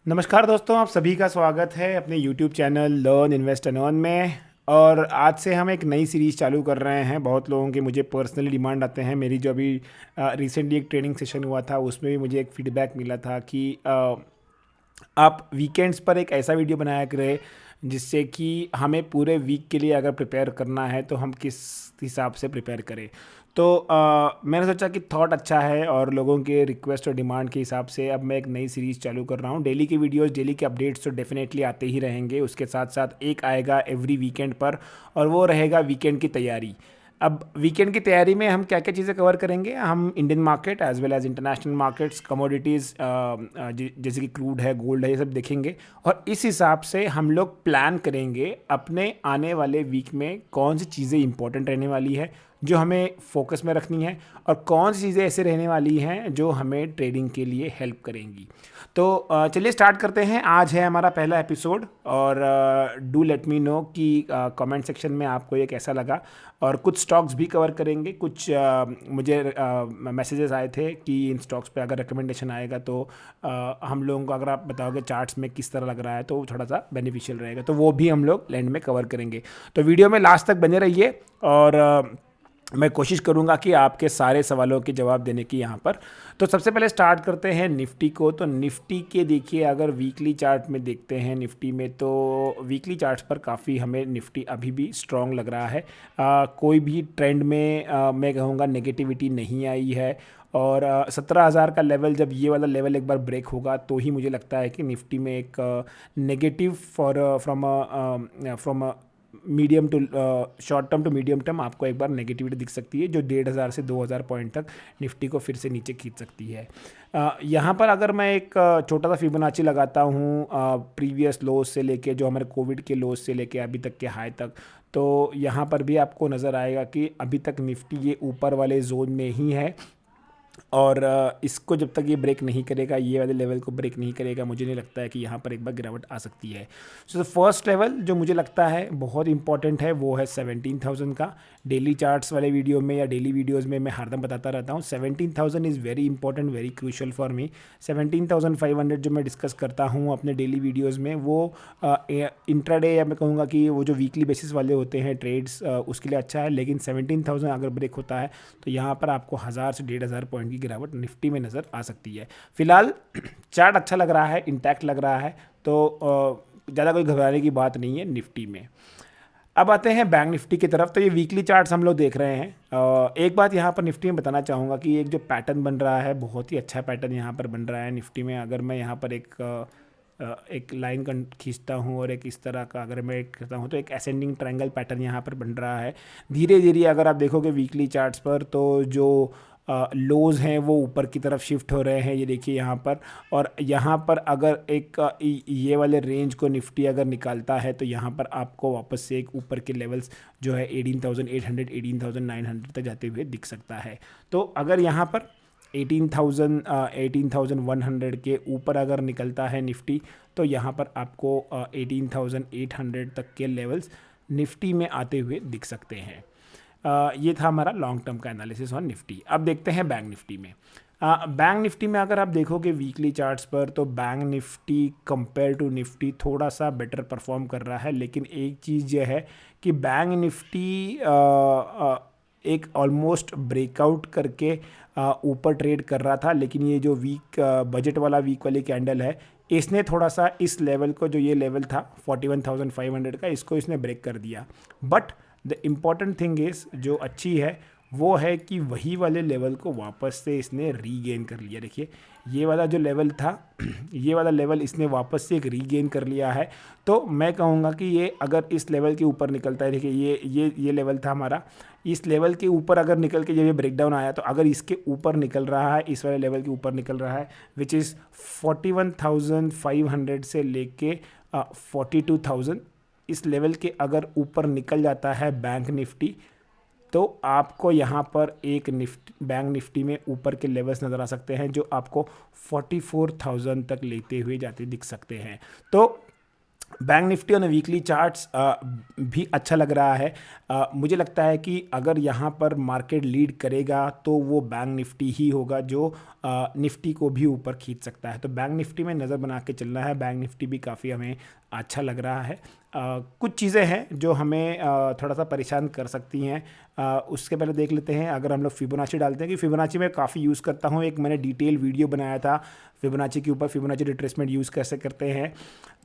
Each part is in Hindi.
नमस्कार दोस्तों, आप सभी का स्वागत है अपने YouTube channel learn invest and earn में। और आज से हम एक नई सीरीज़ चालू कर रहे हैं। बहुत लोगों के मुझे पर्सनली डिमांड आते हैं। मेरी जो अभी रिसेंटली एक ट्रेनिंग सेशन हुआ था उसमें भी मुझे एक फीडबैक मिला था कि आप वीकेंड्स पर एक ऐसा वीडियो बनाया करें जिससे कि हमें पूरे वीक के लिए अगर प्रिपेयर करना है तो हम किस हिसाब से प्रिपेयर करें। तो मैंने सोचा कि थॉट अच्छा है और लोगों के रिक्वेस्ट और डिमांड के हिसाब से अब मैं एक नई सीरीज़ चालू कर रहा हूँ। डेली की वीडियोस, डेली के अपडेट्स तो डेफिनेटली आते ही रहेंगे। उसके साथ साथ एक आएगा एवरी वीकेंड पर और वो रहेगा वीकेंड की तैयारी। अब वीकेंड की तैयारी में हम क्या क्या चीज़ें कवर करेंगे, हम Indian market as well as international markets, commodities जैसे कि क्रूड है, गोल्ड है, ये सब देखेंगे। और इस हिसाब से हम लोग प्लान करेंगे अपने आने वाले वीक में कौन सी चीज़ें इंपॉर्टेंट रहने वाली है जो हमें फोकस में रखनी है, और कौन सी चीज़ें ऐसे रहने वाली हैं जो हमें ट्रेडिंग के लिए हेल्प करेंगी। तो चलिए स्टार्ट करते हैं। आज है हमारा पहला एपिसोड और डू लेट मी नो कि कमेंट सेक्शन में आपको ये कैसा लगा। और कुछ स्टॉक्स भी कवर करेंगे। कुछ मुझे मैसेजेस आए थे कि इन स्टॉक्स पे अगर रिकमेंडेशन आएगा तो हम लोगों को, अगर आप बताओगे चार्ट्स में किस तरह लग रहा है, तो थोड़ा सा बेनिफिशियल रहेगा। तो वो भी हम लोग लैंड में कवर करेंगे। तो वीडियो में लास्ट तक बने रहिए और मैं कोशिश करूंगा कि आपके सारे सवालों के जवाब देने की यहाँ पर। तो सबसे पहले स्टार्ट करते हैं निफ्टी को। तो निफ्टी के देखिए, अगर वीकली चार्ट में देखते हैं निफ्टी में, तो वीकली चार्ट्स पर काफ़ी हमें निफ्टी अभी भी स्ट्रॉन्ग लग रहा है। कोई भी ट्रेंड में मैं कहूँगा नेगेटिविटी नहीं आई है। और 17,000 का लेवल, जब ये वाला लेवल एक बार ब्रेक होगा तो ही मुझे लगता है कि निफ्टी में एक negative from medium to short term to medium term आपको एक बार नेगेटिविटी दिख सकती है, जो 1,500 से 2,000 पॉइंट तक निफ्टी को फिर से नीचे खींच सकती है। यहाँ पर अगर मैं एक छोटा सा फिबोनाची लगाता हूँ प्रीवियस लोज से लेके, जो हमारे कोविड के लोज से लेके अभी तक के हाई तक, तो यहाँ पर भी आपको नज़र आएगा कि अभी तक निफ्टी ये ऊपर वाले जोन में ही है। और इसको जब तक ये ब्रेक नहीं करेगा, ये वाले लेवल को ब्रेक नहीं करेगा, मुझे नहीं लगता है कि यहाँ पर एक बार गिरावट आ सकती है। सो फर्स्ट लेवल जो मुझे लगता है बहुत इंपॉर्टेंट है वो है 17,000 का। डेली चार्ट्स वाले वीडियो में या डेली वीडियोस में मैं हरदम बताता रहता हूँ 17,000 is very important, very crucial for me. 17,500 जो मैं डिस्कस करता हूँ अपने डेली वीडियोज़ में, वो इंट्राडे या मैं कहूँगा कि वो जो वीकली बेसिस वाले होते हैं ट्रेड्स, उसके लिए अच्छा है। लेकिन 17,000 अगर ब्रेक होता है तो यहाँ पर आपको 1,000 से 1,500 पॉइंट की गिरावट निफ्टी में नज़र आ सकती है। फिलहाल चार्ट अच्छा लग रहा है, इंटैक्ट लग रहा है, तो ज़्यादा कोई घबराने की बात नहीं है निफ्टी में। अब आते हैं बैंक निफ्टी की तरफ। तो ये वीकली चार्ट्स हम लोग देख रहे हैं। एक बात यहाँ पर निफ्टी में बताना चाहूँगा कि एक जो पैटर्न बन रहा है, बहुत ही अच्छा पैटर्न यहाँ पर बन रहा है निफ्टी में। अगर मैं यहाँ पर एक लाइन खींचता हूँ और एक इस तरह का अगर मैं एक करता हूँ, तो एक असेंडिंग ट्रायंगल पैटर्न यहाँ पर बन रहा है। धीरे धीरे अगर आप देखोगे वीकली चार्ट्स पर, तो जो लोज हैं वो ऊपर की तरफ शिफ्ट हो रहे हैं, ये देखिए यहाँ पर। और यहाँ पर अगर एक ये वाले रेंज को निफ्टी अगर निकालता है तो यहाँ पर आपको वापस से एक ऊपर के लेवल्स जो है 18,800 18,900 तक जाते हुए दिख सकता है। तो अगर यहाँ पर 18,100 के ऊपर अगर निकलता है निफ्टी, तो यहाँ पर आपको 18,800 तक के लेवल्स निफ्टी में आते हुए दिख सकते हैं। ये था हमारा लॉन्ग टर्म का एनालिसिस ऑन निफ्टी। अब देखते हैं बैंक निफ्टी में। बैंक निफ्टी में अगर आप देखोगे वीकली चार्ट्स पर, तो bank Nifty compare to Nifty थोड़ा सा बेटर परफॉर्म कर रहा है। लेकिन एक चीज़ यह है कि बैंक निफ्टी एक ऑलमोस्ट ब्रेकआउट करके ऊपर ट्रेड कर रहा था, लेकिन ये जो वीक बजट वाला वीक वाली कैंडल है, इसने थोड़ा सा इस लेवल को, जो ये लेवल था 41,500 का, इसको इसने ब्रेक कर दिया। But the important thing is, जो अच्छी है वो है कि वही वाले लेवल को वापस से इसने रीगेन कर लिया। देखिए ये वाला जो लेवल था ये वाला लेवल इसने वापस से एक रीगेन कर लिया है। तो मैं कहूँगा कि ये अगर इस लेवल के ऊपर निकलता है, देखिए ये लेवल था हमारा, इस लेवल के ऊपर अगर निकल के जब ये ब्रेकडाउन आया, तो अगर इसके ऊपर निकल रहा है, इस वाले लेवल के ऊपर निकल रहा है, विच इज़ 41,500 से लेके 42,000, इस लेवल के अगर ऊपर निकल जाता है बैंक निफ्टी, तो आपको यहाँ पर एक बैंक निफ्टी में ऊपर के लेवल्स नज़र आ सकते हैं जो आपको 44,000 तक लेते हुए जाते दिख सकते हैं। तो bank Nifty on weekly charts भी अच्छा लग रहा है। मुझे लगता है कि अगर यहाँ पर मार्केट लीड करेगा तो वो बैंक निफ्टी ही होगा जो निफ्टी को भी ऊपर खींच सकता है। तो बैंक निफ्टी में नज़र बना के चलना है। बैंक निफ्टी भी काफ़ी हमें अच्छा लग रहा है। कुछ चीज़ें हैं जो हमें थोड़ा सा परेशान कर सकती हैं। उसके पहले देख लेते हैं, अगर हम लोग फिबोनाची डालते हैं कि फिबोनाची में काफ़ी यूज़ करता हूँ। एक मैंने डिटेल वीडियो बनाया था फिबोनाची के ऊपर, फिबोनाची रिट्रेसमेंट यूज़ कैसे करते हैं।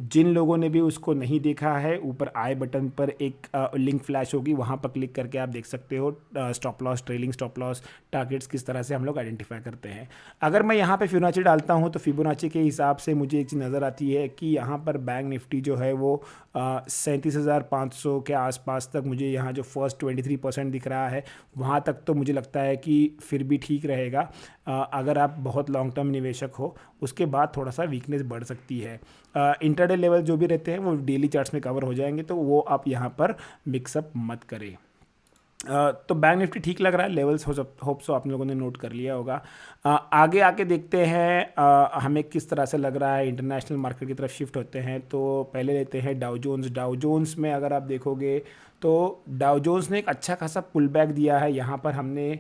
जिन लोगों ने भी उसको नहीं देखा है, ऊपर आई बटन पर एक लिंक फ्लैश होगी, वहाँ पर क्लिक करके आप देख सकते हो stop loss, trailing stop loss, targets किस तरह से हम लोग आइडेंटिफाई करते हैं। अगर मैं यहाँ पे फिबोनाची डालता हूँ तो फिबोनाची के हिसाब से मुझे एक चीज़ नज़र आती है कि यहाँ पर बैंक निफ्टी जो है वो 37,500 के आसपास तक, मुझे यहाँ जो फर्स्ट 23% दिख रहा है वहाँ तक तो मुझे लगता है कि फिर भी ठीक रहेगा। अगर आप बहुत लॉन्ग टर्म निवेशक हो, उसके बाद थोड़ा सा वीकनेस बढ़ सकती है। इंटरडे लेवल जो भी रहते हैं वो डेली चार्ट्स में कवर हो जाएंगे, तो वो आप यहाँ पर मिक्सअप मत करें। तो बैंक निफ्टी ठीक लग रहा है, लेवल्स होप सो आप लोगों ने नोट कर लिया होगा। आगे आके देखते हैं हमें किस तरह से लग रहा है। इंटरनेशनल मार्केट की तरफ शिफ्ट होते हैं, तो पहले लेते हैं डाउ जोन्स। डाउ जोन्स में अगर आप देखोगे तो डाउ जोन्स ने एक अच्छा खासा पुल बैक दिया है। यहाँ पर हमने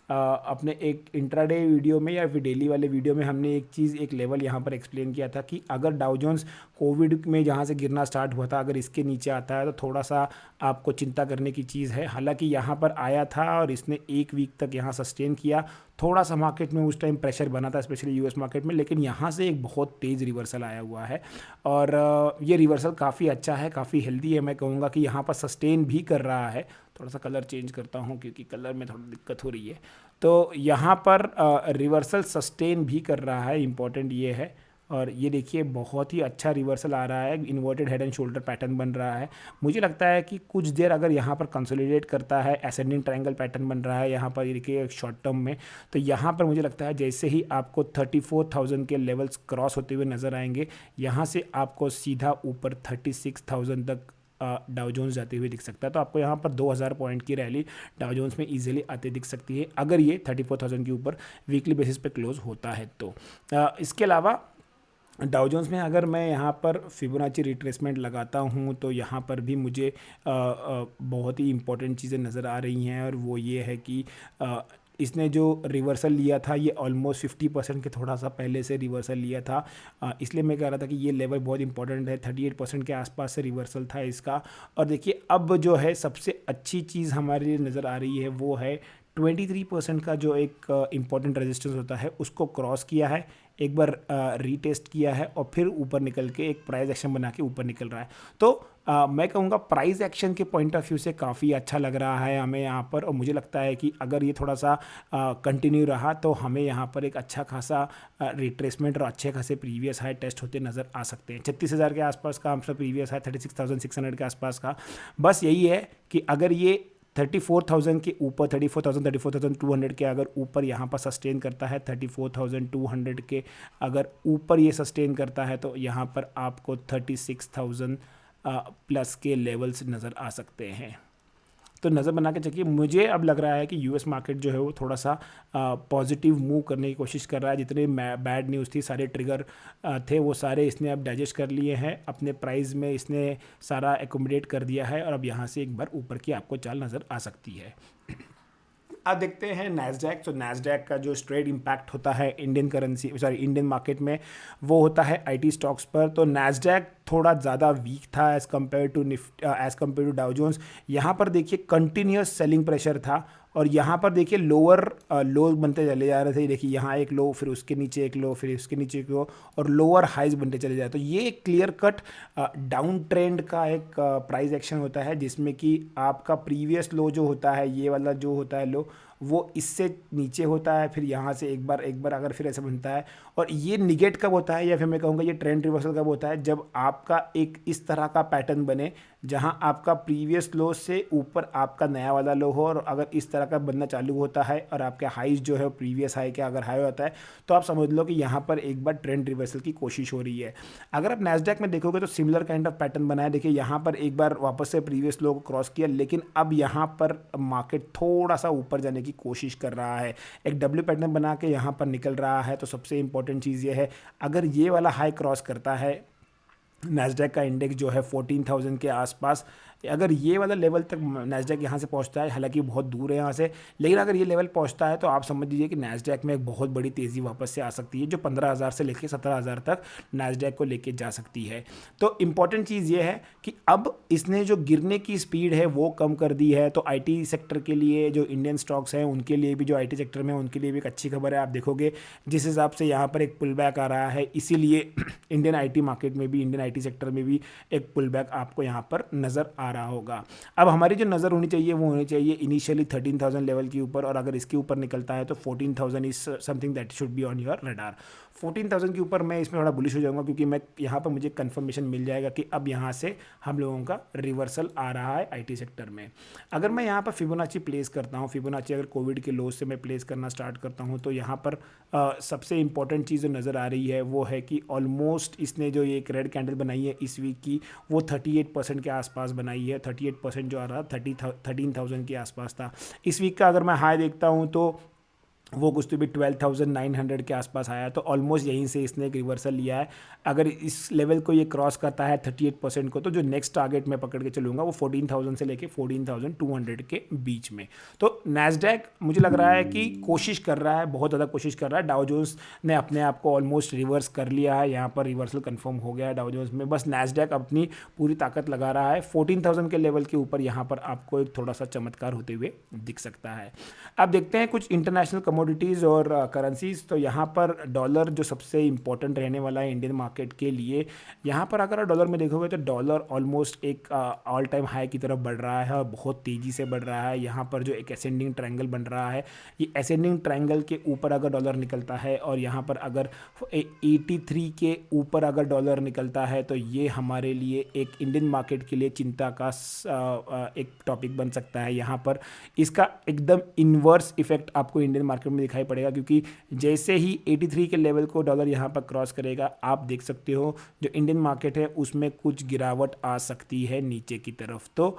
अपने एक इंट्राडे वीडियो में या फिर डेली वाले वीडियो में हमने एक चीज़, एक लेवल यहाँ पर एक्सप्लेन किया था कि अगर डाउ जोन्स कोविड में जहाँ से गिरना स्टार्ट हुआ था, अगर इसके नीचे आता है तो थोड़ा सा आपको चिंता करने की चीज़ है। हालांकि यहाँ पर आया था और इसने एक वीक तक यहाँ सस्टेन किया। थोड़ा सा मार्केट में उस टाइम प्रेशर बना था, स्पेशली यूएस मार्केट में, लेकिन यहाँ से एक बहुत तेज़ रिवर्सल आया हुआ है और ये रिवर्सल काफ़ी अच्छा है, काफ़ी हेल्दी है। मैं कहूँगा कि यहाँ पर सस्टेन भी कर रहा है। थोड़ा सा कलर चेंज करता हूँ क्योंकि कलर में थोड़ी दिक्कत हो रही है। तो यहाँ पर रिवर्सल सस्टेन भी कर रहा है, इम्पॉर्टेंट ये है। और ये देखिए बहुत ही अच्छा रिवर्सल आ रहा है, inverted head and shoulder pattern बन रहा है। मुझे लगता है कि कुछ देर अगर यहाँ पर कंसोलिडेट करता है, असेंडिंग ट्रायंगल पैटर्न बन रहा है यहाँ पर, ये देखिए शॉर्ट टर्म में, तो यहाँ पर मुझे लगता है जैसे ही आपको 34,000 के लेवल्स क्रॉस होते हुए नज़र आएंगे, यहाँ से आपको सीधा ऊपर 36,000 तक डाउ जोन्स जाते हुए दिख सकता है। तो आपको यहाँ पर 2,000 पॉइंट की रैली डाउ जोन्स में इजीली आते दिख सकती है अगर ये 34,000 के ऊपर वीकली बेसिस पे क्लोज होता है तो। इसके अलावा डाउ जोन्स में अगर मैं यहाँ पर फिबोनाची रिट्रेसमेंट लगाता हूँ तो यहाँ पर भी मुझे बहुत ही इंपॉर्टेंट चीज़ें नज़र आ रही हैं, और वो ये है कि इसने जो रिवर्सल लिया था ये ऑलमोस्ट 50% के थोड़ा सा पहले से रिवर्सल लिया था। इसलिए मैं कह रहा था कि ये लेवल बहुत इंपॉर्टेंट है। 38% के आसपास से रिवर्सल था इसका। और देखिए अब जो है सबसे अच्छी चीज़ हमारे लिए नज़र आ रही है वो है 23% का जो एक इम्पॉर्टेंट रेजिस्टेंस होता है उसको क्रॉस किया है, एक बार रीटेस्ट किया है और फिर ऊपर निकल के एक प्राइस एक्शन बना के ऊपर निकल रहा है। तो मैं कहूँगा प्राइस एक्शन के पॉइंट ऑफ व्यू से काफ़ी अच्छा लग रहा है हमें यहाँ पर, और मुझे लगता है कि अगर ये थोड़ा सा कंटिन्यू रहा तो हमें यहाँ पर एक अच्छा खासा रिट्रेसमेंट और अच्छे खासे प्रीवियस हाई टेस्ट होते नज़र आ सकते हैं। 36,000 के आसपास का हम सब प्रीवियस हाई, 36,600 के आसपास का। बस यही है कि अगर ये 34,000 के ऊपर, 34,200 के अगर ऊपर यहाँ पर सस्टेन करता है, 34,200 के अगर ऊपर ये सस्टेन करता है तो यहाँ पर आपको 36,000 प्लस के लेवल्स नज़र आ सकते हैं। तो नज़र बना के चलिए। मुझे अब लग रहा है कि यूएस मार्केट जो है वो थोड़ा सा पॉजिटिव मूव करने की कोशिश कर रहा है। जितने बैड न्यूज़ थी, सारे ट्रिगर थे, वो सारे इसने अब डाइजेस्ट कर लिए हैं अपने प्राइस में, इसने सारा एकोमोडेट कर दिया है और अब यहाँ से एक बार ऊपर की आपको चाल नज़र आ सकती है। अब देखते हैं नैस्डैक। तो नैस्डैक का जो स्ट्रेट इम्पैक्ट होता है Indian currency, sorry Indian market में, वो होता है आईटी स्टॉक्स पर। तो नैस्डैक थोड़ा ज़्यादा वीक था as compared to Dow Jones. यहाँ पर देखिए कंटिन्यूस सेलिंग प्रेशर था और यहाँ पर देखिए लोअर लो बनते चले जा रहे थे। देखिए यहाँ एक लो, फिर उसके नीचे एक लो, फिर उसके नीचे एक लो, और लोअर हाइज बनते चले जाए। तो ये एक क्लियर कट डाउन ट्रेंड का एक प्राइस एक्शन होता है, जिसमें कि आपका प्रीवियस लो जो होता है, ये वाला जो होता है लो, वो इससे नीचे होता है, फिर यहाँ से एक बार अगर फिर ऐसा बनता है। और ये निगेट कब होता है, या फिर मैं कहूँगा ये ट्रेंड रिवर्सल कब होता है, जब आपका एक इस तरह का पैटर्न बने जहाँ आपका प्रीवियस लो से ऊपर आपका नया वाला लो हो, और अगर इस तरह का बनना चालू होता है और आपके हाइज जो है प्रीवियस हाई के अगर हाई होता है, तो आप समझ लो कि यहाँ पर एक बार ट्रेंड रिवर्सल की कोशिश हो रही है। अगर आप नैस्डैक में देखोगे तो सिमिलर काइंड ऑफ पैटर्न बना है। देखिए यहाँ पर एक बार वापस से प्रीवियस लो को क्रॉस किया, लेकिन अब यहाँ पर मार्केट थोड़ा सा ऊपर जाने की कोशिश कर रहा है, एक डब्ल्यू पैटर्न बना के यहाँ पर निकल रहा है। तो सबसे इंपॉर्टेंट चीज़ ये है, अगर ये वाला हाई क्रॉस करता है नैस्डैक का इंडेक्स जो है 14,000 के आसपास, अगर ये वाला लेवल तक नैस्डैक यहाँ से पहुँचता है, हालांकि बहुत दूर है यहाँ से, लेकिन अगर ये लेवल पहुँचता है तो आप समझ लीजिए कि नैस्डैक में एक बहुत बड़ी तेज़ी वापस से आ सकती है, जो 15,000 से लेकर 17,000 तक नैस्डैक को लेके जा सकती है। तो इम्पॉर्टेंट चीज़ ये है कि अब इसने जो गिरने की स्पीड है वो कम कर दी है, तो आईटी सेक्टर के लिए जो इंडियन स्टॉक्स हैं उनके लिए भी, जो आईटी सेक्टर में उनके लिए भी एक अच्छी खबर है। आप देखोगे जिस हिसाब से यहाँ पर एक पुल बैक आ रहा है, इसीलिए इंडियन आईटी मार्केट में भी, इंडियन आईटी सेक्टर में भी एक पुल बैक आपको यहाँ पर नज़र आ रहा होगा। अब हमारी जो नज़र होनी चाहिए वो होनी चाहिए इनिशियली 13,000 लेवल के ऊपर, और अगर इसके ऊपर निकलता है तो 14,000 is something that should be on your radar. 14,000 के ऊपर मैं इसमें थोड़ा बुलिश हो जाऊंगा, क्योंकि मैं यहाँ पर मुझे कंफर्मेशन मिल जाएगा कि अब यहाँ से हम लोगों का रिवर्सल आ रहा है आईटी सेक्टर में। अगर मैं यहाँ पर फिबोनाची प्लेस करता हूँ, फिबोनाची अगर कोविड के लोज से मैं प्लेस करना स्टार्ट करता हूँ, तो यहाँ पर सबसे इंपॉर्टेंट चीज़ जो नज़र आ रही है वो है कि ऑलमोस्ट इसने जो ये एक रेड कैंडल बनाई है इस वीक की, वो 38% के आसपास बनाई है। 38% जो आ रहा 13,000 के आसपास था। इस वीक का अगर मैं हाई देखता हूँ तो वो कुछ तो भी 12,900 के आसपास आया, तो ऑलमोस्ट यहीं से इसने एक रिवर्सल लिया है। अगर इस लेवल को ये क्रॉस करता है 38% को, तो जो नेक्स्ट टारगेट मैं पकड़ के चलूँगा वो 14,000 से लेके 14,200 के बीच में। तो नैस्डैक मुझे लग रहा है कि कोशिश कर रहा है, बहुत ज़्यादा कोशिश कर रहा है। डाउ जोन्स ने अपने आप को ऑलमोस्ट रिवर्स कर लिया है, यहाँ पर रिवर्सल कन्फर्म हो गया है डाउ जोन्स में। बस नैस्डैक अपनी पूरी ताकत लगा रहा है। 14,000 के लेवल के ऊपर यहाँ पर आपको एक थोड़ा सा चमत्कार होते हुए दिख सकता है। अब देखते हैं कुछ इंटरनेशनल कमोडिटीज़ और करेंसीज। तो यहाँ पर डॉलर जो सबसे इंपॉर्टेंट रहने वाला है इंडियन मार्केट के लिए, यहाँ पर अगर डॉलर में देखोगे तो डॉलर ऑलमोस्ट एक ऑल टाइम हाई की तरफ बढ़ रहा है और बहुत तेज़ी से बढ़ रहा है। यहाँ पर जो एक असेंडिंग ट्रायंगल बन रहा है, ये असेंडिंग ट्रायंगल के ऊपर अगर डॉलर निकलता है और यहाँ पर अगर 83 के ऊपर अगर डॉलर निकलता है, तो ये हमारे लिए एक इंडियन मार्केट के लिए चिंता का एक टॉपिक बन सकता है। यहाँ पर इसका एकदम इन्वर्स इफेक्ट आपको इंडियन मार्केट में दिखाई पड़ेगा, क्योंकि जैसे ही 83 के लेवल को डॉलर यहाँ पर क्रॉस करेगा, आप देख सकते हो जो इंडियन मार्केट है उसमें कुछ गिरावट आ सकती है नीचे की तरफ। तो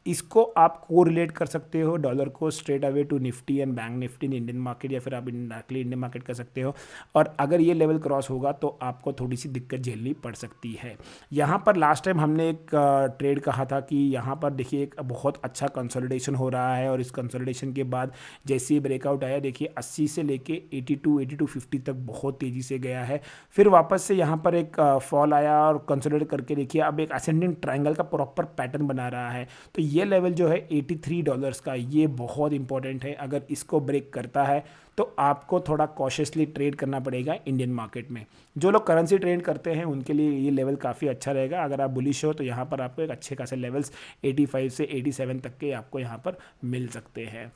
इसको आप कोरिलेट कर सकते हो डॉलर को straight away to Nifty and bank Nifty in Indian market, या फिर आप इंडियन मार्केट कर सकते हो। और अगर ये लेवल क्रॉस होगा तो आपको थोड़ी सी दिक्कत झेलनी पड़ सकती है। यहाँ पर लास्ट टाइम हमने एक ट्रेड कहा था कि यहाँ पर देखिए एक बहुत अच्छा कंसोलिडेशन हो रहा है, और इस कंसोलिडेशन के बाद जैसे ही ब्रेकआउट आया, देखिए 80 से लेके 82-50 तक बहुत तेज़ी से गया है। फिर वापस से यहाँ पर एक फॉल आया और कंसोलिडेट करके देखिए अब एक असेंडिंग ट्रायंगल का प्रॉपर पैटर्न बना रहा है। तो ये लेवल जो है $83 का, ये बहुत इंपॉर्टेंट है। अगर इसको ब्रेक करता है तो आपको थोड़ा कॉशियसली ट्रेड करना पड़ेगा इंडियन मार्केट में। जो लोग करेंसी ट्रेड करते हैं उनके लिए ये लेवल काफ़ी अच्छा रहेगा। अगर आप बुलिश हो तो यहाँ पर आपको एक अच्छे खासे लेवल्स 85 से 87 तक के आपको यहाँ पर मिल सकते हैं।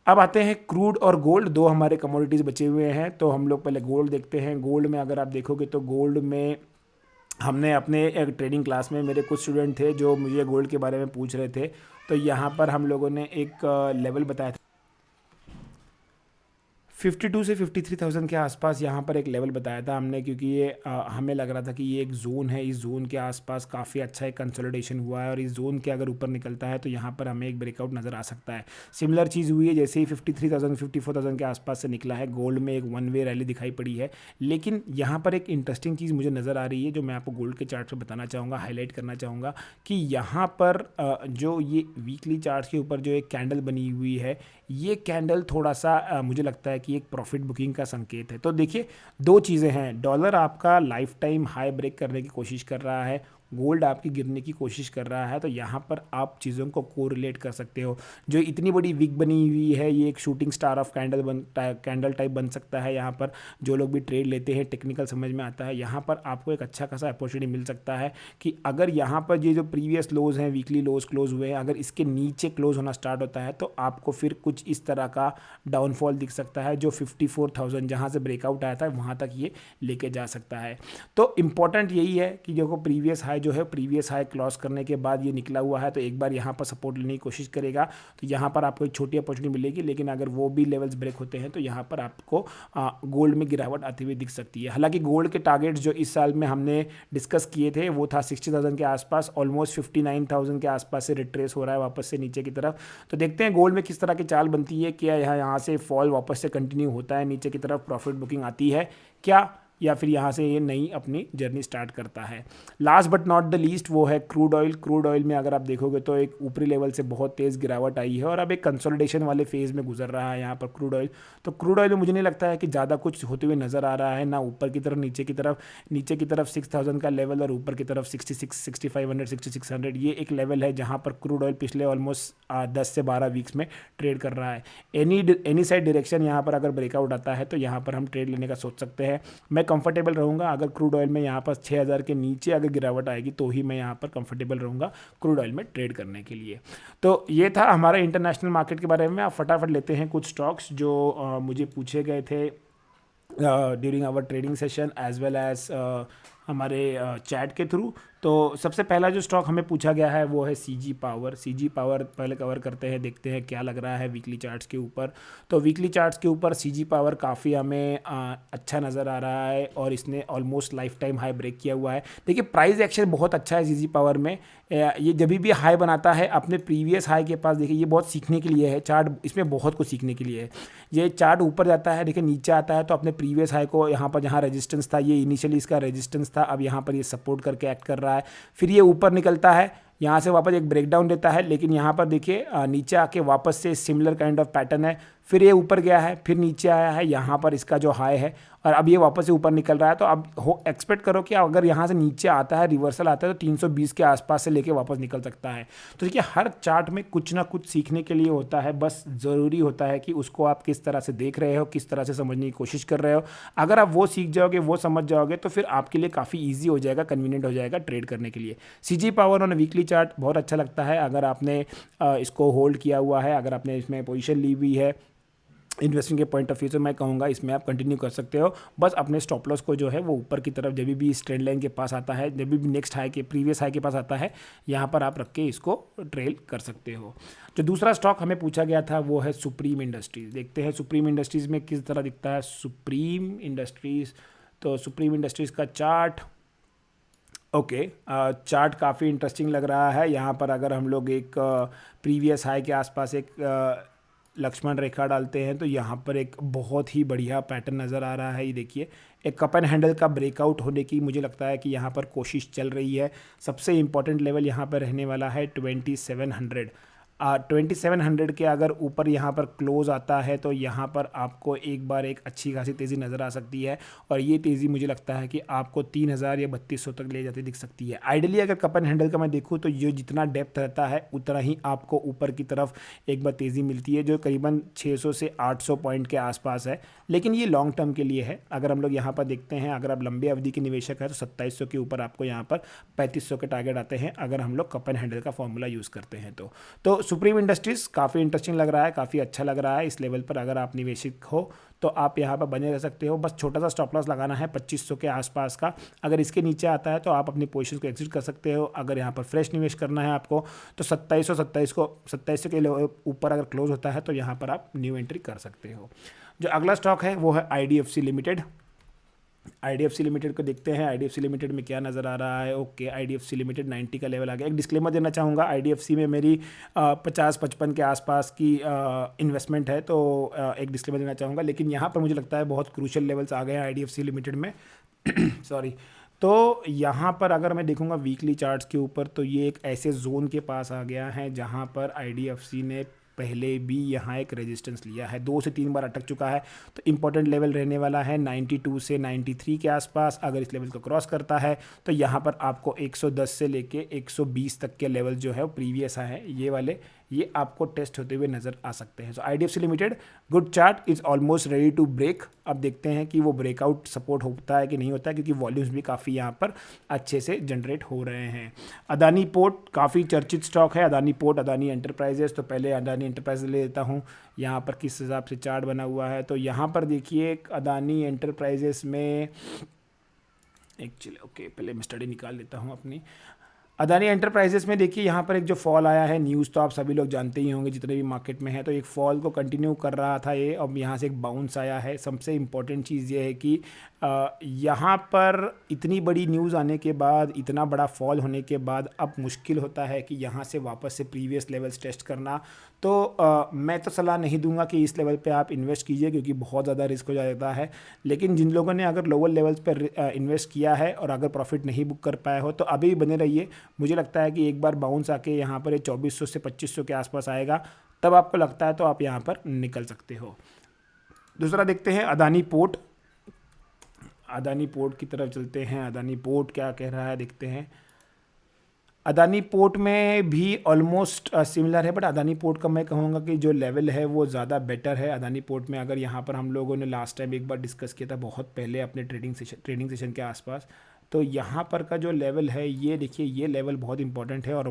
अब आते हैं क्रूड और गोल्ड, दो हमारे कमोडिटीज़ बचे हुए हैं। तो हम लोग पहले गोल्ड देखते हैं। गोल्ड में अगर आप देखोगे तो गोल्ड में हमने अपने एक ट्रेडिंग क्लास में, मेरे कुछ स्टूडेंट थे जो मुझे गोल्ड के बारे में पूछ रहे थे, तो यहाँ पर हम लोगों ने एक लेवल बताया था 52 से 53,000 के आसपास। यहाँ पर एक लेवल बताया था हमने, क्योंकि ये हमें लग रहा था कि ये एक जोन है, इस जोन के आसपास काफ़ी अच्छा एक कंसोलिडेशन हुआ है, और इस जोन के अगर ऊपर निकलता है तो यहाँ पर हमें एक ब्रेकआउट नज़र आ सकता है। सिमिलर चीज़ हुई है, जैसे ही 53,000 54,000 के आसपास से निकला है, गोल्ड में एक वन वे रैली दिखाई पड़ी है। लेकिन यहाँ पर एक इंटरेस्टिंग चीज़ मुझे नज़र आ रही है, जो मैं आपको गोल्ड के चार्ट पर बताना चाहूँगा, हाईलाइट करना चाहूँगा, कि यहाँ पर जो ये वीकली चार्ट के ऊपर जो एक कैंडल बनी हुई है, ये कैंडल थोड़ा सा मुझे लगता है कि एक प्रॉफिट बुकिंग का संकेत है। तो देखिए दो चीज़ें हैं, डॉलर आपका लाइफ टाइम हाई ब्रेक करने की कोशिश कर रहा है, गोल्ड आपकी गिरने की कोशिश कर रहा है। तो यहाँ पर आप चीज़ों को कोरिलेट कर सकते हो। जो इतनी बड़ी विक बनी हुई है, ये एक shooting star of candle type बन सकता है। यहाँ पर जो लोग भी ट्रेड लेते हैं, टेक्निकल समझ में आता है, यहाँ पर आपको एक अच्छा खासा अपॉर्चुनिटी मिल सकता है कि अगर यहाँ पर ये जो प्रीवियस लोज हैं, वीकली लोज क्लोज हुए हैं, अगर इसके नीचे क्लोज होना स्टार्ट होता है तो आपको फिर कुछ इस तरह का डाउनफॉल दिख सकता है, जो 54,000 जहाँ से ब्रेकआउट आया था वहाँ तक ये लेके जा सकता है। तो इम्पॉर्टेंट यही है कि देखो प्रीवियस हाई जो है, प्रीवियस हाई क्रॉस करने के बाद ये निकला हुआ है, तो एक बार यहाँ पर सपोर्ट लेने की कोशिश करेगा, तो यहाँ पर आपको एक छोटी अपॉर्चुनिटी मिलेगी। लेकिन अगर वो भी लेवल्स ब्रेक होते हैं तो यहाँ पर आपको गोल्ड में गिरावट आती हुई दिख सकती है। हालांकि गोल्ड के टारगेट्स जो इस साल में हमने डिस्कस किए थे वो था 60,000 के आसपास, ऑलमोस्ट 59,000 के आसपास से रिट्रेस हो रहा है वापस से नीचे की तरफ। तो देखते हैं गोल्ड में किस तरह की चाल बनती है, क्या यहाँ से फॉल वापस से कंटिन्यू होता है, नीचे की तरफ प्रॉफिट बुकिंग आती है क्या, या फिर यहाँ से ये नई अपनी जर्नी स्टार्ट करता है। Last but not the least वो है क्रूड ऑयल। क्रूड ऑयल में अगर आप देखोगे तो एक ऊपरी लेवल से बहुत तेज़ गिरावट आई है और अब एक कंसोलिडेशन वाले फेज़ में गुजर रहा है यहाँ पर क्रूड ऑयल। तो क्रूड ऑयल में मुझे नहीं लगता है कि ज़्यादा कुछ होते हुए नज़र आ रहा है, ना ऊपर की तरफ नीचे की तरफ 6000 का लेवल और ऊपर की तरफ 66 6500 6600 ये एक लेवल है जहाँ पर क्रूड ऑयल पिछले ऑलमोस्ट 10 से 12 वीक्स में ट्रेड कर रहा है। एनी साइड डायरेक्शन यहाँ पर अगर ब्रेकआउट आता है तो यहाँ पर हम ट्रेड लेने का सोच सकते हैं। मैं कंफर्टेबल रहूँगा अगर क्रूड ऑयल में यहाँ पर 6000 के नीचे अगर गिरावट आएगी तो ही मैं यहाँ पर कंफर्टेबल रहूँगा क्रूड ऑयल में ट्रेड करने के लिए। तो ये था हमारा इंटरनेशनल मार्केट के बारे में। आप फटाफट लेते हैं कुछ स्टॉक्स जो मुझे पूछे गए थे during our trading session as well as हमारे चैट के थ्रू। तो सबसे पहला जो स्टॉक हमें पूछा गया है वो है सीजी पावर। सीजी पावर पहले कवर करते हैं, देखते हैं क्या लग रहा है वीकली चार्ट्स के ऊपर। तो वीकली चार्ट्स के ऊपर सीजी पावर काफ़ी हमें अच्छा नज़र आ रहा है और इसने almost life time high break किया हुआ है। देखिए प्राइस एक्शन बहुत अच्छा है सीजी पावर में। ये जब भी हाई बनाता है अपने प्रीवियस हाई के पास, देखिए ये बहुत सीखने के लिए है चार्ट, इसमें बहुत कुछ सीखने के लिए है। ये चार्ट ऊपर जाता है, देखिए नीचे आता है तो अपने प्रीवियस हाई को यहाँ पर जहाँ रेजिस्टेंस था, ये इनिशियली इसका रेजिस्टेंस था, अब यहाँ पर ये सपोर्ट करके एक्ट कर रहा है। फिर ये ऊपर निकलता है, यहाँ से वापस एक ब्रेकडाउन देता है, लेकिन यहाँ पर देखिए नीचे आके वापस से सिमिलर काइंड ऑफ पैटर्न है। फिर ये ऊपर गया है, फिर नीचे आया है, यहाँ पर इसका जो हाई है और अब ये वापस से ऊपर निकल रहा है। तो अब एक्सपेक्ट करो कि अगर यहाँ से नीचे आता है, रिवर्सल आता है तो 320 के आसपास से लेके वापस निकल सकता है। तो देखिए हर चार्ट में कुछ ना कुछ सीखने के लिए होता है, बस ज़रूरी होता है कि उसको आप किस तरह से देख रहे हो, किस तरह से समझने की कोशिश कर रहे हो। अगर आप वो सीख जाओगे, वो समझ जाओगे तो फिर आपके लिए काफ़ी ईजी हो जाएगा, कन्वीनियंट हो जाएगा ट्रेड करने के लिए। CG power on weekly chart बहुत अच्छा लगता है अगर आपने इसको होल्ड किया हुआ है, अगर आपने इसमें पोजीशन ली हुई है इन्वेस्टिंग के पॉइंट ऑफ व्यू से, मैं कहूँगा इसमें आप कंटिन्यू कर सकते हो। बस अपने स्टॉप लॉस को जो है वो ऊपर की तरफ जब भी इस ट्रेंड लाइन के पास आता है, जब भी नेक्स्ट हाई के प्रीवियस हाई के पास आता है, यहाँ पर आप रख के इसको ट्रेल कर सकते हो। जो दूसरा स्टॉक हमें पूछा गया था वो है सुप्रीम इंडस्ट्रीज़। देखते हैं सुप्रीम इंडस्ट्रीज़ में किस तरह दिखता है सुप्रीम इंडस्ट्रीज़। तो सुप्रीम इंडस्ट्रीज़ का चार्ट चार्ट काफ़ी इंटरेस्टिंग लग रहा है। यहाँ पर अगर हम लोग एक प्रीवियस हाई के आसपास एक लक्ष्मण रेखा डालते हैं तो यहाँ पर एक बहुत ही बढ़िया पैटर्न नज़र आ रहा है। ये देखिए एक कप एंड हैंडल का ब्रेकआउट होने की मुझे लगता है कि यहाँ पर कोशिश चल रही है। सबसे इम्पॉर्टेंट लेवल यहाँ पर रहने वाला है 2700। 2700 के अगर ऊपर यहाँ पर क्लोज आता है तो यहाँ पर आपको एक बार एक अच्छी खासी तेज़ी नज़र आ सकती है और ये तेज़ी मुझे लगता है कि आपको 3000 या 3200 तक ले जाती दिख सकती है। आइडियली अगर कप एंड हैंडल का मैं देखूँ तो ये जितना डेप्थ रहता है उतना ही आपको ऊपर की तरफ एक बार तेज़ी मिलती है, जो करीबन 600 से 800 पॉइंट के आसपास है। लेकिन ये लॉन्ग टर्म के लिए है। अगर हम लोग यहाँ पर देखते हैं, अगर आप लंबे अवधि के निवेशक हैं तो 2700 के ऊपर आपको यहाँ पर 3500 के टारगेट आते हैं अगर हम लोग कप एंड हैंडल का फॉर्मूला यूज़ करते हैं तो सुप्रीम इंडस्ट्रीज़ काफ़ी इंटरेस्टिंग लग रहा है, काफ़ी अच्छा लग रहा है। इस लेवल पर अगर आप निवेशक हो तो आप यहाँ पर बने रह सकते हो। बस छोटा सा स्टॉप लॉस लगाना है 2500 के आसपास का। अगर इसके नीचे आता है तो आप अपनी पोजीशन को एग्जिट कर सकते हो। अगर यहाँ पर फ्रेश निवेश करना है आपको तो 2700 के ऊपर अगर क्लोज होता है तो यहाँ पर आप न्यू एंट्री कर सकते हो। जो अगला स्टॉक है वो है IDFC लिमिटेड। IDFC लिमिटेड को देखते हैं IDFC लिमिटेड में क्या नज़र आ रहा है। IDFC लिमिटेड 90 का लेवल आ गया। एक डिस्क्लेमर देना चाहूँगा, IDFC में मेरी 50-55 के आसपास की इन्वेस्टमेंट है, तो एक डिस्क्लेमर देना चाहूँगा। लेकिन यहाँ पर मुझे लगता है बहुत क्रूशियल लेवल्स आ गए हैं IDFC लिमिटेड में सॉरी। तो यहाँ पर अगर मैं देखूँगा वीकली चार्ट्स के ऊपर तो ये एक ऐसे जोन के पास आ गया है जहाँ पर IDFC ने पहले भी यहाँ एक रेजिस्टेंस लिया है, 2 से 3 बार अटक चुका है। तो इम्पोर्टेंट लेवल रहने वाला है 92 से 93 के आसपास। अगर इस लेवल को क्रॉस करता है तो यहाँ पर आपको 110 से लेके 120 तक के लेवल जो है वो प्रीवियस है ये वाले, ये आपको टेस्ट होते हुए नज़र आ सकते हैं। So IDFC limited good chart is almost ready to break. अब देखते हैं कि वो ब्रेकआउट सपोर्ट होता है कि नहीं होता है, क्योंकि वॉल्यूम्स भी काफ़ी यहाँ पर अच्छे से जनरेट हो रहे हैं। अदानी पोर्ट काफ़ी चर्चित स्टॉक है, अदानी पोर्ट, अदानी एंटरप्राइजेस। तो पहले अदानी एंटरप्राइजेस ले लेता हूँ, यहाँ पर किस हिसाब से चार्ट बना हुआ है। तो यहाँ पर देखिए अदानी एंटरप्राइजेस में पहले मैं स्टडी निकाल लेता हूँ अपनी। अदानी एंटरप्राइजेस में देखिए यहाँ पर एक जो फॉल आया है, न्यूज़ तो आप सभी लोग जानते ही होंगे जितने भी मार्केट में है। तो एक फॉल को कंटिन्यू कर रहा था ये, अब यहाँ से एक बाउंस आया है। सबसे इम्पॉर्टेंट चीज़ ये है कि यहाँ पर इतनी बड़ी न्यूज़ आने के बाद, इतना बड़ा फॉल होने के बाद अब मुश्किल होता है कि यहाँ से वापस से प्रीवियस लेवल्स टेस्ट करना। तो मैं तो सलाह नहीं दूंगा कि इस लेवल पे आप इन्वेस्ट कीजिए, क्योंकि बहुत ज़्यादा रिस्क हो जाता है। लेकिन जिन लोगों ने अगर लोअर लेवल्स पर इन्वेस्ट किया है और अगर प्रॉफिट नहीं बुक कर पाए हो तो अभी भी बने रहिए। मुझे लगता है कि एक बार बाउंस आके यहाँ पर 2400 से 2500 के आसपास आएगा, तब आपको लगता है तो आप यहाँ पर निकल सकते हो। दूसरा देखते हैं अदानी पोर्ट। अदानी पोर्ट की तरफ चलते हैं। अदानी पोर्ट क्या कह रहा है देखते हैं। अदानी पोर्ट में भी ऑलमोस्ट सिमिलर है, बट अदानी पोर्ट का मैं कहूँगा कि जो लेवल है वो ज़्यादा बेटर है। अदानी पोर्ट में अगर यहाँ पर हम लोगों ने लास्ट टाइम एक बार डिस्कस किया था बहुत पहले अपने ट्रेडिंग सेशन के आसपास, तो यहाँ पर का जो लेवल है ये देखिए, ये लेवल बहुत इंपॉर्टेंट है और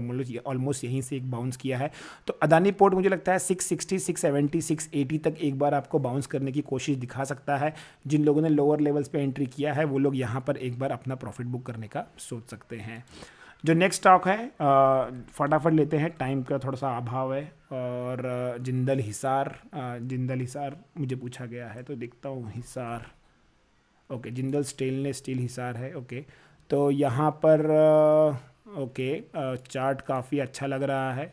ऑलमोस्ट यहीं से एक बाउंस किया है। तो अदानी पोर्ट मुझे लगता है 660, 670, 680 तक एक बार आपको बाउंस करने की कोशिश दिखा सकता है। जिन लोगों ने लोअर लेवल्स पे एंट्री किया है वो लोग यहाँ पर एक बार अपना प्रॉफिट बुक करने का सोच सकते हैं। जो नेक्स्ट स्टॉक है फटाफट लेते हैं, टाइम का थोड़ा सा अभाव है। और जिंदल हिसार, जिंदल हिसार मुझे पूछा गया है तो देखता हूँ। हिसार, ओके, जिंदल स्टील हिसार है। ओके, तो यहाँ पर ओके चार्ट काफ़ी अच्छा लग रहा है।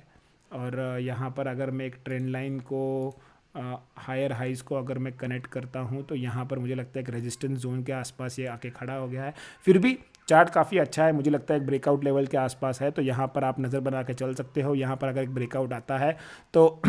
और यहाँ पर अगर मैं एक ट्रेंड लाइन को हायर हाइज़ को अगर मैं कनेक्ट करता हूँ तो यहाँ पर मुझे लगता है एक रेजिस्टेंस जोन के आसपास ये आके खड़ा हो गया है। फिर भी चार्ट काफ़ी अच्छा है, मुझे लगता है एक ब्रेकआउट लेवल के आसपास है, तो यहाँ पर आप नज़र बना के चल सकते हो। यहाँ पर अगर एक ब्रेकआउट आता है तो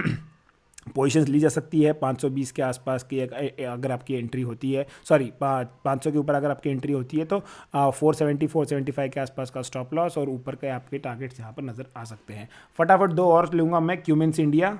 पोजीशंस ली जा सकती है 520 के आसपास की। अगर आपकी एंट्री होती है, सॉरी 500 के ऊपर अगर आपकी एंट्री होती है तो 470 475 के आसपास का स्टॉप लॉस और ऊपर के आपके टारगेट्स यहाँ पर नज़र आ सकते हैं। फटाफट दो और लूँगा मैं। क्यूमिंस इंडिया,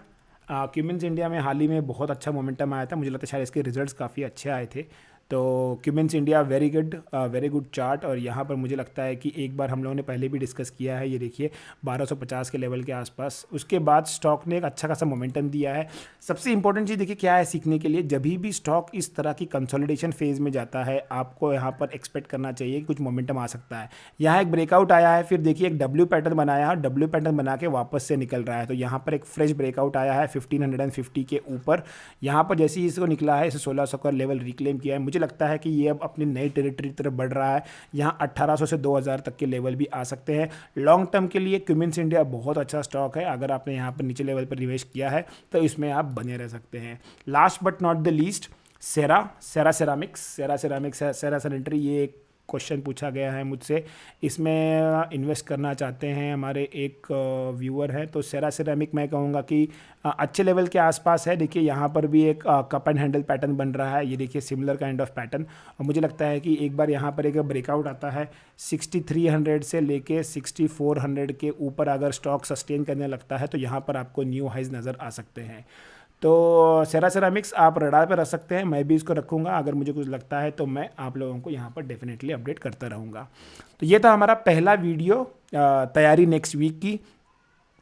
क्यूमिंस इंडिया में हाल ही में बहुत अच्छा मोमेंटम आया था, मुझे लगता है शायद इसके रिजल्ट्स काफ़ी अच्छे आए थे। तो Cummins India very good chart. और यहाँ पर मुझे लगता है कि एक बार हम लोगों ने पहले भी डिस्कस किया है, ये देखिए 1250 के लेवल के आसपास। उसके बाद स्टॉक ने एक अच्छा खासा मोमेंटम दिया है। सबसे इंपॉर्टेंट चीज़ देखिए क्या है सीखने के लिए, जब भी स्टॉक इस तरह की कंसोलिडेशन फेज़ में जाता है आपको यहाँ पर एक्सपेक्ट करना चाहिए कि कुछ मोमेंटम आ सकता है। यहाँ एक ब्रेकआउट आया है, फिर देखिए एक डब्ल्यू पैटर्न बनाया है, डब्ल्यू पैटर्न बना के वापस से निकल रहा है। तो यहाँ पर एक फ्रेश ब्रेकआउट आया है 1550 के ऊपर। यहाँ पर जैसे ही इसको निकला है, इसे 1600 का लेवल रिक्लेम किया है। मुझे लगता है कि ये अब अपनी नई टेरिटरी की तरफ बढ़ रहा है। यहाँ 1800 से 2000 तक के लेवल भी आ सकते हैं। लॉन्ग टर्म के लिए क्यूमिंस इंडिया बहुत अच्छा स्टॉक है। अगर आपने यहाँ पर नीचे लेवल पर निवेश किया है तो इसमें आप बने रह सकते हैं। Last but not the least, Cera sanitary, ये एक क्वेश्चन पूछा गया है मुझसे। इसमें इन्वेस्ट करना चाहते हैं हमारे एक व्यूअर है। तो सेरा सिरेमिक मैं कहूँगा कि अच्छे लेवल के आसपास है। देखिए यहाँ पर भी एक कप एंड हैंडल पैटर्न बन रहा है, ये देखिए सिमिलर काइंड ऑफ पैटर्न। और मुझे लगता है कि एक बार यहाँ पर एक ब्रेकआउट आता है 6300 से लेके 6400 के ऊपर अगर स्टॉक सस्टेन करने लगता है तो यहाँ पर आपको न्यू हाइज नज़र आ सकते हैं। तो सेरा सिरेमिक्स आप रडार पर रख सकते हैं, मैं भी इसको रखूँगा। अगर मुझे कुछ लगता है तो मैं आप लोगों को यहाँ पर डेफिनेटली अपडेट करता रहूँगा। तो ये था हमारा पहला वीडियो तैयारी नेक्स्ट वीक की।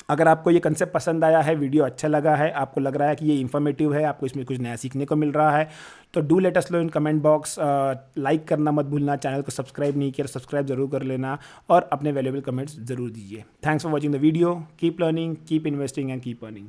अगर आपको ये कंसेप्ट पसंद आया है, वीडियो अच्छा लगा है, आपको लग रहा है कि ये इन्फॉर्मेटिव है, आपको इसमें कुछ नया सीखने को मिल रहा है, तो do let us know in comment box. Like करना मत भूलना, चैनल को सब्सक्राइब नहीं किया तो सब्सक्राइब जरूर कर लेना और अपने वैल्यूएबल कमेंट्स जरूर दीजिए। Thanks for watching the video. Keep learning, keep investing and keep earning.